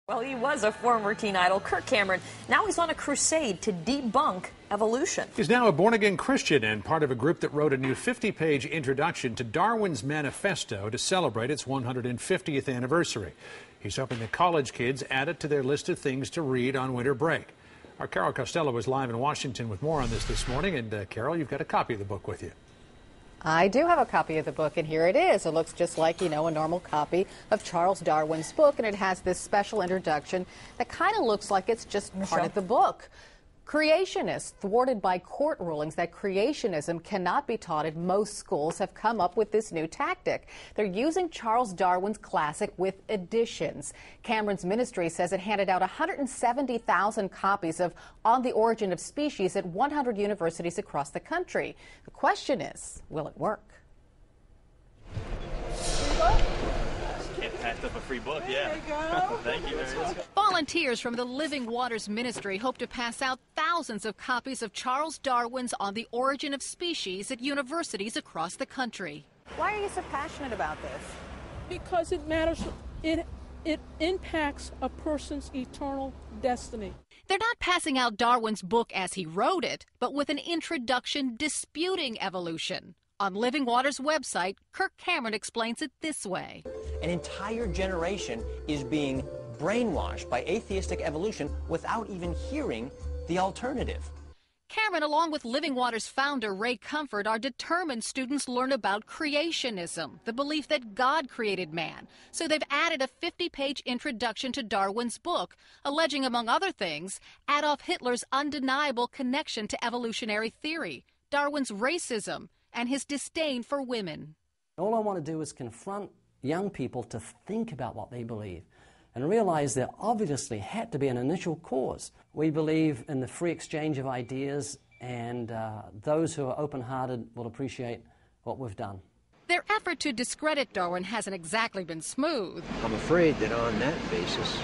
Well, he was a former teen idol, Kirk Cameron. Now he's on a crusade to debunk evolution. He's now a born-again Christian and part of a group that wrote a new 50-page introduction to Darwin's manifesto to celebrate its 150th anniversary. He's hoping that college kids add it to their list of things to read on winter break. Our Carol Costello is live in Washington with more on this morning. And Carol, you've got a copy of the book with you. I do have a copy of the book, and here it is. It looks just like, a normal copy of Charles Darwin's book, and it has this special introduction that kind of looks like it's just part of the book. Creationists, thwarted by court rulings that creationism cannot be taught in most schools, have come up with this new tactic. They're using Charles Darwin's classic with additions. Cameron's ministry says it handed out 170,000 copies of On the Origin of Species at 100 universities across the country. The question is, will it work? Packed up a free book, yeah. Thank you. Volunteers from the Living Waters Ministry hope to pass out thousands of copies of Charles Darwin's On the Origin of Species at universities across the country. Why are you so passionate about this? Because it matters. It impacts a person's eternal destiny. They're not passing out Darwin's book as he wrote it, but with an introduction disputing evolution. On Living Waters' website, Kirk Cameron explains it this way. An entire generation is being brainwashed by atheistic evolution without even hearing the alternative. Cameron, along with Living Waters founder Ray Comfort, are determined students learn about creationism, the belief that God created man. So they've added a 50-page introduction to Darwin's book, alleging, among other things, Adolf Hitler's undeniable connection to evolutionary theory, Darwin's racism, and his disdain for women. All I want to do is confront young people to think about what they believe and realize there obviously had to be an initial cause. We believe in the free exchange of ideas, and those who are open-hearted will appreciate what we've done. Their effort to discredit Darwin hasn't exactly been smooth. I'm afraid that on that basis,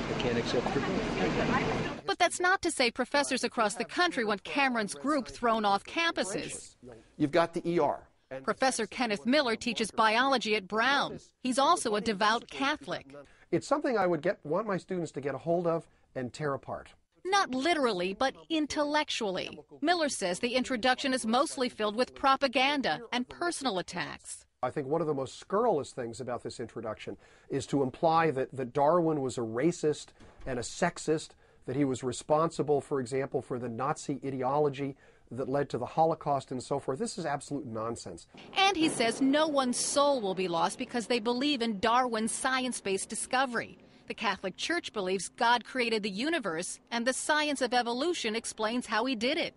I can't accept your book. But that's not to say professors across the country want Cameron's group thrown off campuses. You've got the ER. Professor Kenneth Miller teaches biology at Brown. He's also a devout Catholic. It's something I would want my students to get a hold of and tear apart. Not literally, but intellectually. Miller says the introduction is mostly filled with propaganda and personal attacks. I think one of the most scurrilous things about this introduction is to imply that Darwin was a racist and a sexist, that he was responsible, for example, for the Nazi ideology that led to the Holocaust and so forth. This is absolute nonsense. And he says no one's soul will be lost because they believe in Darwin's science-based discovery. The Catholic Church believes God created the universe, and the science of evolution explains how he did it.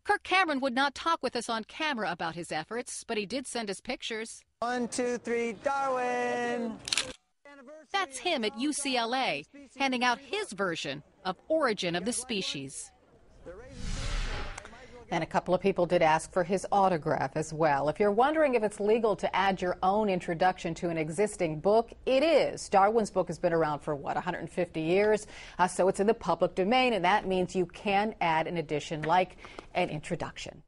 Kirk Cameron would not talk with us on camera about his efforts, but he did send us pictures. 1, 2, 3, Darwin! That's him at UCLA, handing out his version of Origin of the Species. And a couple of people did ask for his autograph as well. If you're wondering if it's legal to add your own introduction to an existing book, it is. Darwin's book has been around for, 150 years? So it's in the public domain, and that means you can add an addition like an introduction.